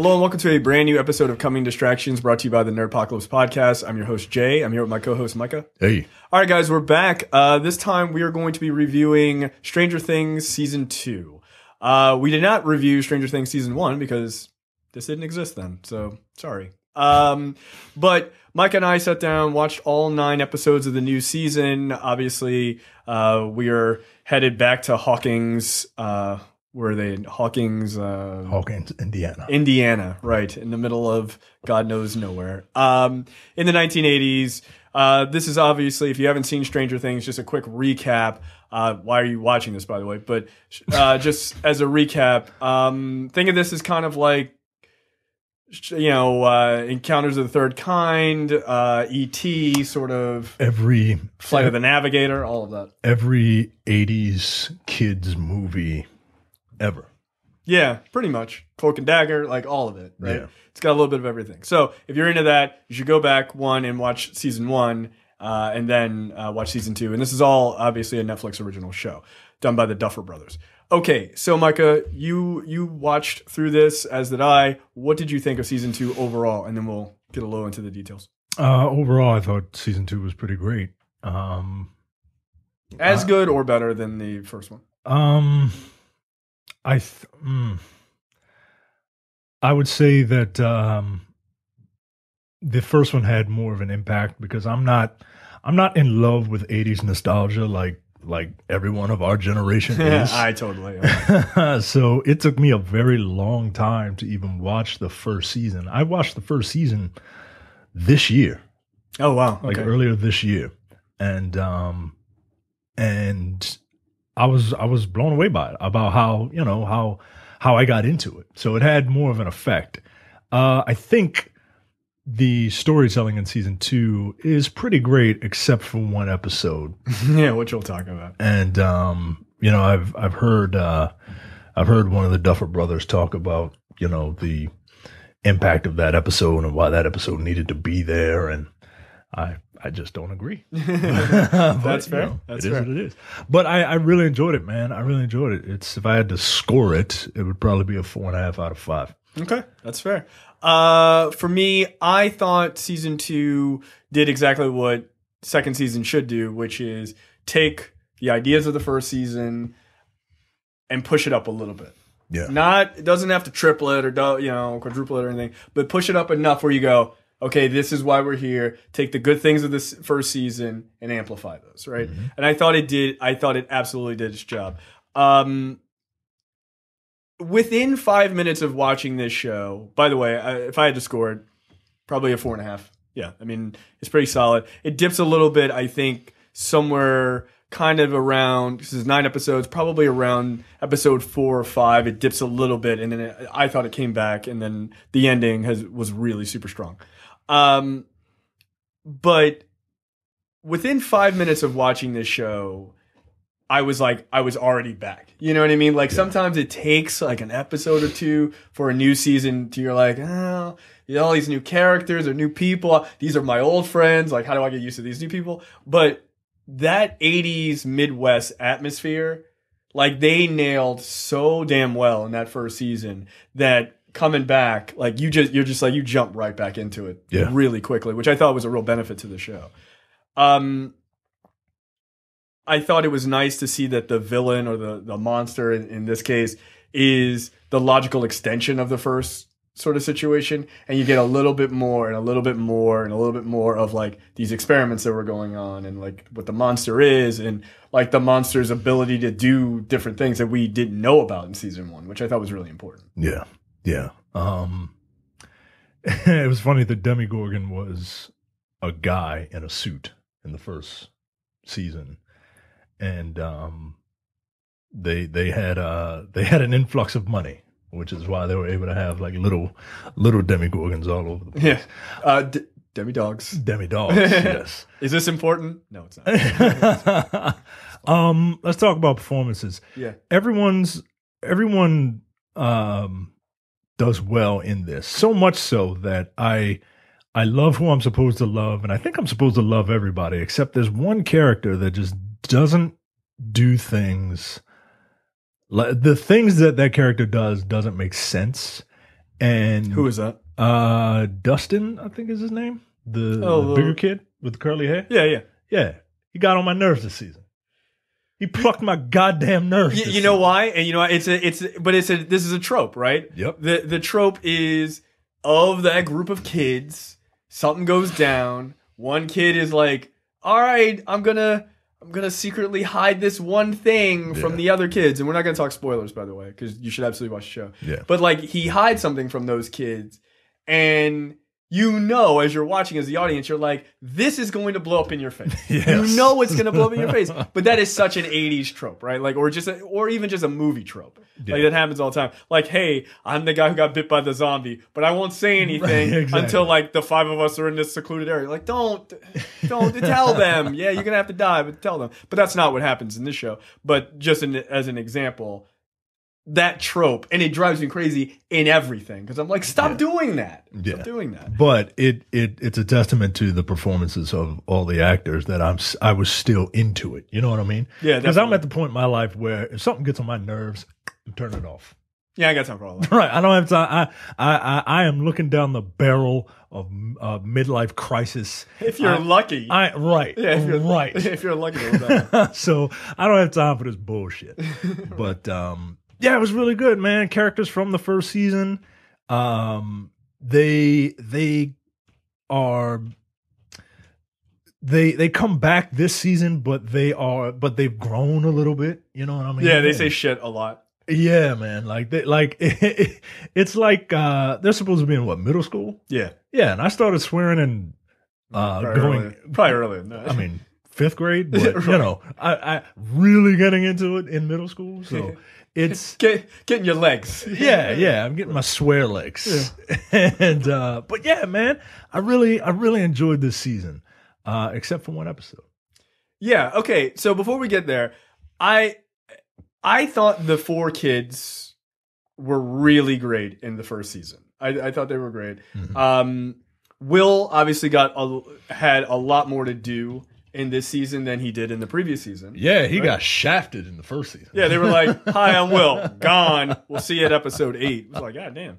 Hello and welcome to a brand new episode of Coming Distractions brought to you by the Nerdpocalypse podcast. I'm your host, Jay. I'm here with my co-host, Micah. Hey. All right, guys, we're back. This time we are going to be reviewing Stranger Things Season 2. We did not review Stranger Things Season 1 because this didn't exist then, so sorry. But Micah and I sat down, watched all 9 episodes of the new season. Obviously, we are headed back to Hawkins. Where are they? Hawkins, Indiana. Indiana, right, in the middle of God knows nowhere. In the 1980s. This is obviously, if you haven't seen Stranger Things, just a quick recap. Why are you watching this, by the way? But just as a recap, think of this as kind of like, Encounters of the Third Kind, E.T., sort of every Flight of the Navigator, all of that. Every 80s kids movie ever. Yeah, pretty much. Cloak and Dagger, like all of it, right? Yeah. It's got a little bit of everything. So if you're into that, you should go back and watch season 1, and then watch season 2. And this is all obviously a Netflix original show done by the Duffer Brothers. Okay, so Micah, you watched through this, as did I. What did you think of season 2 overall? And then we'll get a little into the details. Overall, I thought season 2 was pretty great. As good or better than the first one? I would say that the first one had more of an impact because I'm not in love with 80s nostalgia like everyone of our generation is. I totally am. So it took me a very long time to even watch the first season. I watched the first season this year. Oh wow. Okay. Like earlier this year. And I was blown away by it, about how I got into it. So it had more of an effect. I think the storytelling in season 2 is pretty great, except for one episode. Yeah, which we'll talk about. And I've heard one of the Duffer Brothers talk about the impact of that episode and why that episode needed to be there, and I just don't agree. That's fair. That's it fair. Is what it is. But I really enjoyed it, man. I really enjoyed it. If I had to score it, it would probably be a 4.5 out of 5. Okay, that's fair. For me, I thought season 2 did exactly what second season should do, which is take the ideas of the first season and push it up a little bit. Yeah. It doesn't have to triple it or quadruple it or anything, but push it up enough where you go, okay, this is why we're here. Take the good things of this first season and amplify those, right? Mm-hmm. And I thought it did. I thought it absolutely did its job. Within 5 minutes of watching this show, by the way, if I had to score it, probably a 4.5. Yeah, I mean, it's pretty solid. It dips a little bit, I think, somewhere kind of around, this is 9 episodes, probably around episode 4 or 5. It dips a little bit, and then I thought it came back, and then the ending was really super strong. But within 5 minutes of watching this show, I was already back. You know what I mean? Like sometimes it takes like an episode or 2 for a new season to, you're like, oh, all these new characters or new people. These are my old friends. Like, how do I get used to these new people? But that 80s Midwest atmosphere, like they nailed so damn well in that first season that coming back, like you jump right back into it really quickly, which I thought was a real benefit to the show. I thought it was nice to see that the villain or the monster in this case is the logical extension of the first sort of situation, and you get a little bit more and a little bit more and a little bit more of like these experiments that were going on and like what the monster is and like the monster's ability to do different things that we didn't know about in season 1, which I thought was really important. Yeah. Yeah. It was funny that Demogorgon was a guy in a suit in the first season. And they had an influx of money, which is why they were able to have like little Demogorgons all over the place. Yeah. Demi-dogs. Demi-dogs, yes. Is this important? No, it's not. Let's talk about performances. Yeah. Everyone does well in this. So much so that I love who I'm supposed to love, and I think I'm supposed to love everybody, except there's one character that just doesn't do things. The things that character doesn't make sense. And Who is that? Dustin, I think is his name. The bigger kid with the curly hair. Yeah. He got on my nerves this season. He plucked my goddamn nerves. You know why? And you know this is a trope, right? Yep. The trope is of that group of kids. Something goes down. One kid is like, "All right, I'm gonna secretly hide this one thing from the other kids," and we're not gonna talk spoilers, by the way, because you should absolutely watch the show. Yeah. But like, he hides something from those kids, and you know, as you're watching, as the audience, you're like, this is going to blow up in your face. Yes. You know it's going to blow up in your face. But that is such an 80s trope, right? Like, or even just a movie trope. Yeah. Like, that happens all the time. Like, hey, I'm the guy who got bit by the zombie, but I won't say anything until, like, the 5 of us are in this secluded area. Like, don't tell them. Yeah, you're going to have to die, but tell them. But that's not what happens in this show. But just as an example, that trope, and it drives me crazy in everything, because I'm like, stop doing that. Stop doing that. But it's a testament to the performances of all the actors that I was still into it. You know what I mean? Yeah, because I'm at the point in my life where if something gets on my nerves, I'm turning it off. Yeah, I got time for all that. Right, I don't have time. I am looking down the barrel of midlife crisis. If you're lucky, right? Yeah, if you're right. If you're lucky, so I don't have time for this bullshit. But yeah, it was really good, man. Characters from the first season, they come back this season, but they've grown a little bit. You know what I mean? Yeah, they say shit a lot. Yeah, man. It's like they're supposed to be in middle school? Yeah, and I started swearing and probably earlier than that. I mean, 5th grade, but you know, I really getting into it in middle school, so. It's getting your legs. Yeah. I'm getting my swear legs. Yeah. And but yeah, man, I really enjoyed this season, except for one episode. Yeah. Okay. So before we get there, I thought the 4 kids were really great in the first season. I thought they were great. Mm-hmm. Will obviously had a lot more to do in this season than he did in the previous season. Yeah, he got shafted in the first season. Yeah, they were like, "Hi, I'm Will. Gone. We'll see you at episode 8." It was like, God damn.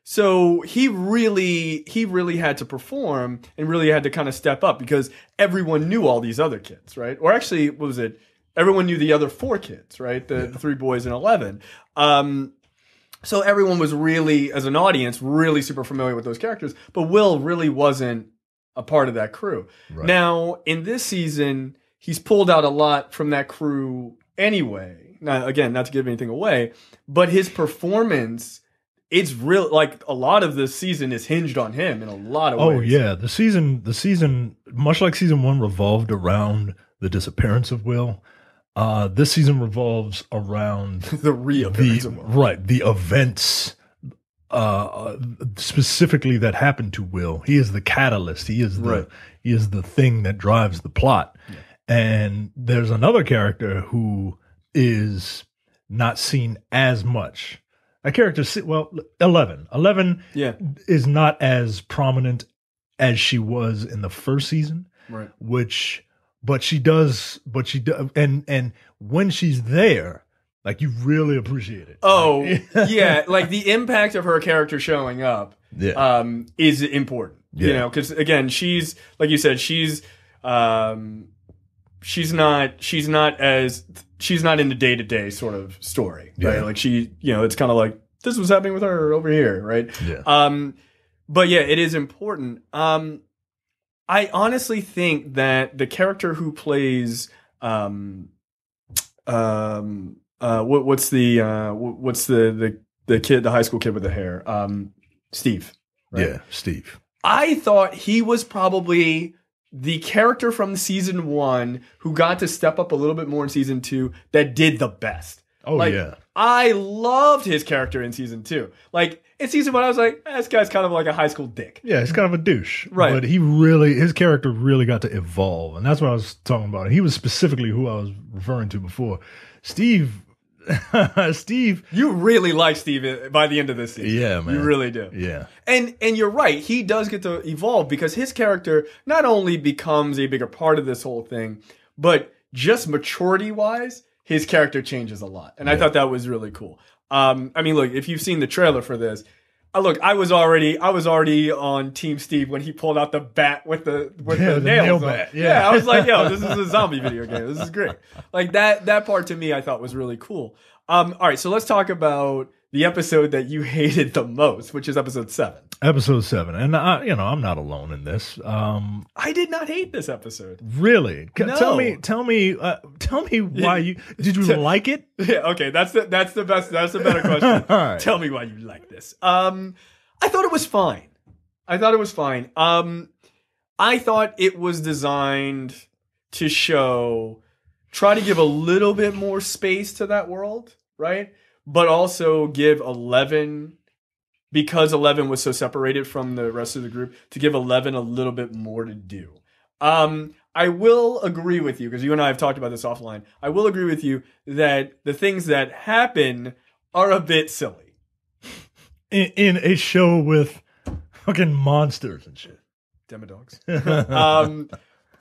So he really had to perform and really had to kind of step up, because everyone knew all these other kids, right? Or actually, what was it? Everyone knew the other 4 kids, right? The 3 boys and 11. So everyone was really, as an audience, really super familiar with those characters. But Will really wasn't a part of that crew. Right. Now, in this season, he's pulled out a lot from that crew anyway. Now, again, not to give anything away, but his performance, it's real. Like, a lot of the season is hinged on him in a lot of ways. Oh yeah, the season, much like season 1, revolved around the disappearance of Will. This season revolves around the reappearance of Will. Right, the events. Specifically that happened to Will. He is the catalyst. He is the thing that drives the plot. Yeah. And there's another character who is not seen as much. A character, 11. 11 is not as prominent as she was in the first season. Right. But she does, and when she's there, like, you really appreciate it. Oh, yeah. Like, the impact of her character showing up is important. Yeah. You know, because, again, she's, like you said, she's not in the day-to-day sort of story, right? Yeah. Like, it's kind of like, this was happening with her over here, right? Yeah. But, yeah, it is important. I honestly think that the character who plays what's the kid, the high school kid with the hair? Steve. Right? Yeah, Steve. I thought he was probably the character from season 1 who got to step up a little bit more in season 2 that did the best. Oh, like, yeah. I loved his character in season 2. Like, in season 1, I was like, this guy's kind of like a high school dick. Yeah, he's kind of a douche. Right. But his character really got to evolve. And that's what I was talking about. He was specifically who I was referring to before. Steve, you really like Steve by the end of this season. Yeah, man, you really do. Yeah, and you're right. He does get to evolve, because his character not only becomes a bigger part of this whole thing, but just maturity wise, his character changes a lot. And I thought that was really cool. I mean, look, if you've seen the trailer for this, look, I was already on Team Steve when he pulled out the bat with the nails. Nail bat. Yeah, I was like, yo, this is a zombie video game. This is great. Like that part to me, I thought was really cool. All right, so let's talk about the episode that you hated the most, which is episode 7. Episode 7, and I'm not alone in this. I did not hate this episode. Really? No. Tell me why you did you like it? Yeah, okay, that's the better question. All right. Tell me why you like this. I thought it was fine. I thought it was designed to try to give a little bit more space to that world, right? But also give 11, because 11 was so separated from the rest of the group, to give 11 a little bit more to do. I will agree with you, because you and I have talked about this offline. I will agree with you that the things that happen are a bit silly. In a show with fucking monsters and shit. Demodogs.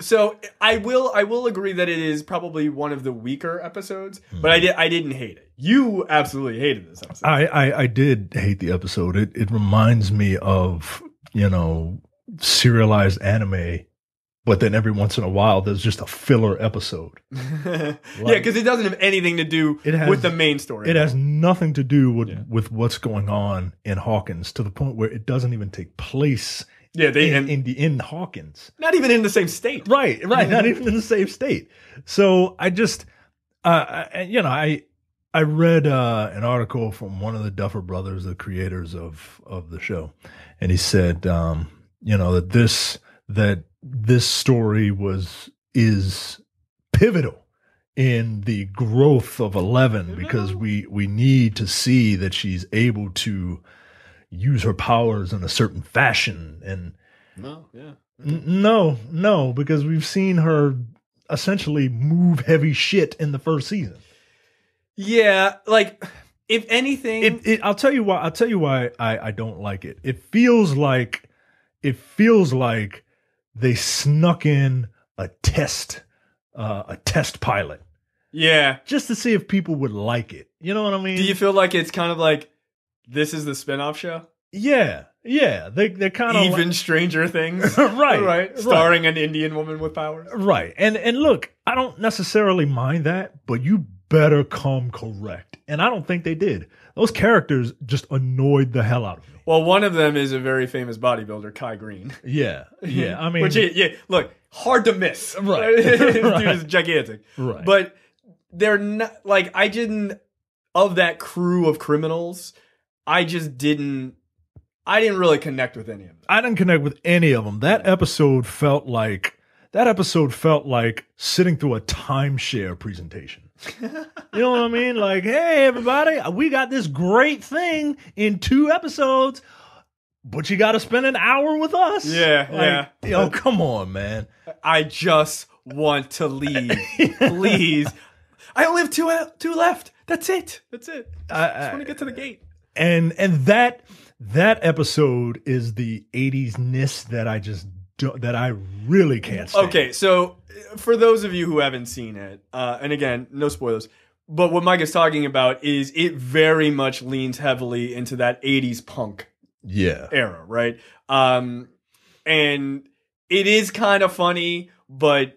So I will agree that it is probably one of the weaker episodes, but I didn't hate it. You absolutely hated this episode. I did hate the episode. It reminds me of, serialized anime, but then every once in a while there's just a filler episode. Yeah, because it doesn't have anything to do with the main story. It has nothing to do with what's going on in Hawkins, to the point where it doesn't even take place. Yeah, in Hawkins, not even in the same state. Right, not even in the same state. So I just, I read an article from one of the Duffer brothers, the creators of the show, and he said, that this story is pivotal in the growth of 11, because we need to see that she's able to use her powers in a certain fashion. And no, because we've seen her essentially move heavy shit in the first season. Yeah, like, if anything, I'll tell you why I don't like it. It feels like they snuck in a test pilot. Yeah, just to see if people would like it. You know what I mean? Do you feel like it's kind of like, this is the spinoff show? Yeah. They're kind of even Stranger Things, right? Starring an Indian woman with powers, right? And look, I don't necessarily mind that, but you better come correct. And I don't think they did. Those characters just annoyed the hell out of me. Well, one of them is a very famous bodybuilder, Kai Green. Yeah. I mean, look, hard to miss. Right, this dude is gigantic. Right, but they're not like of that crew of criminals. I didn't really connect with any of them. I didn't connect with any of them. That episode felt like sitting through a timeshare presentation. You know what I mean? Like, hey, everybody, we got this great thing in 2 episodes, but you got to spend an hour with us. Yeah. Come on, man. I just want to leave. Please. I only have 2 left. That's it. I just want to get to the gate. And that episode is the 80s-ness that I really can't stand. Okay, so for those of you who haven't seen it, and again, no spoilers, but what Mike is talking about is it very much leans heavily into that 80s punk era, right? And it is kind of funny, but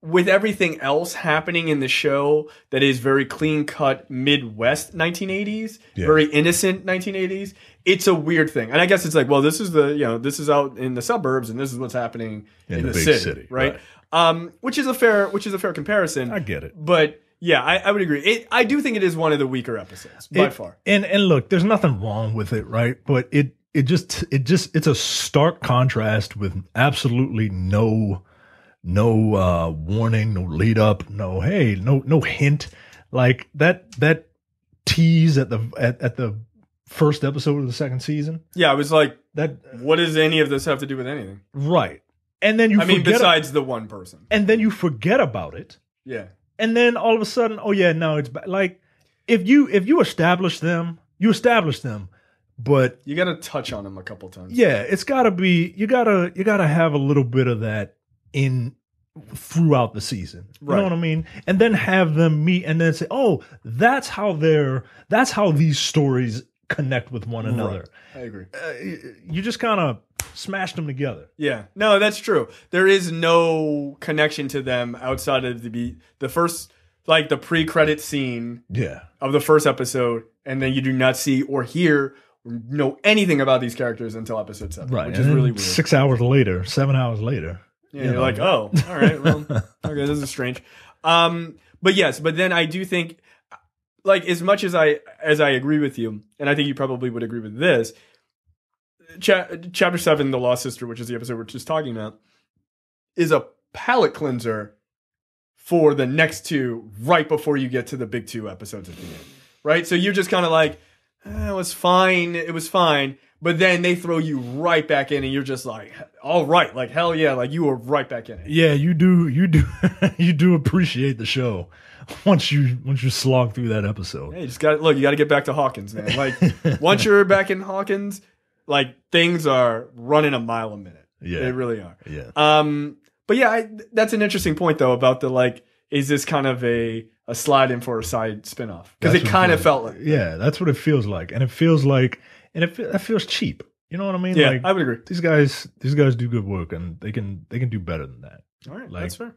with everything else happening in the show that is very clean-cut Midwest 1980s, very innocent 1980s, it's a weird thing. And I guess it's like, well, this is this is out in the suburbs, and this is what's happening in the big city, right? Which is a fair comparison. I get it. But yeah, I would agree. I do think it is one of the weaker episodes by far. And look, there's nothing wrong with it, right? But it's a stark contrast with absolutely no warning, no lead up, no hint. Like that tease at the first episode of the second season. Yeah, I was like, what does any of this have to do with anything? Right. And then besides the one person. And then you forget about it. Yeah. And then all of a sudden, it's like if you establish them, but you got to touch on them a couple times. Yeah, it's got to be you got to have a little bit of that in throughout the season. You Right. know what I mean? And then have them meet and then say, oh, that's how these stories connect with one another. I agree. You just kind of smashed them together. Yeah, no, that's true. There is no connection to them outside of the first, like the pre-credit scene of the first episode, and then you do not see or hear or know anything about these characters until episode 7, Right. which is really weird. 6 hours later, 7 hours later. Yeah, you're like, oh, all right, well, okay, this is strange. But yes, but then I do think, like, as much as I agree with you, and I think you probably would agree with this, Chapter 7, The Lost Sister, which is the episode we're just talking about, is a palate cleanser for the next two right before you get to the big 2 episodes at the end, right? So you're just kind of like, it was fine. But then they throw you right back in and you're just like, all right, like, hell yeah, like you were right back in it. Yeah, you do you do appreciate the show once you slog through that episode. Yeah, you got to get back to Hawkins, man. Like, once you're back in Hawkins, like, things are running a mile a minute. Yeah. They really are. Yeah. But yeah, that's an interesting point though about the, like, is this kind of a slide in for a side spinoff? Because it kind of felt like that. Yeah, that's what it feels like. And it feels like that feels cheap. You know what I mean? Yeah, like, I would agree. These guys do good work, and they can do better than that. All right, Like, that's fair.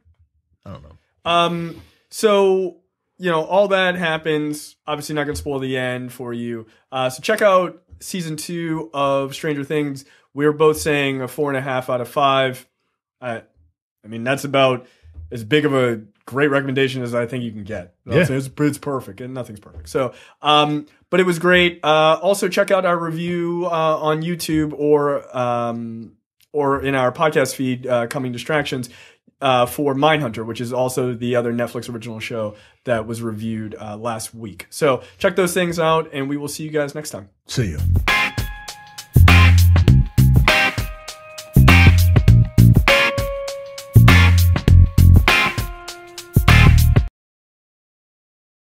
I don't know. So, you know, all that happens. Obviously not going to spoil the end for you. So check out season 2 of Stranger Things. We're both saying a 4.5 out of 5. I mean, that's about as big of a great recommendation as I think you can get. Yeah. So it's perfect, and nothing's perfect. So, but it was great. Also check out our review on YouTube or in our podcast feed, Coming Distractions, for Mindhunter, which is also the other Netflix original show that was reviewed last week. So check those things out, and we will see you guys next time. See you.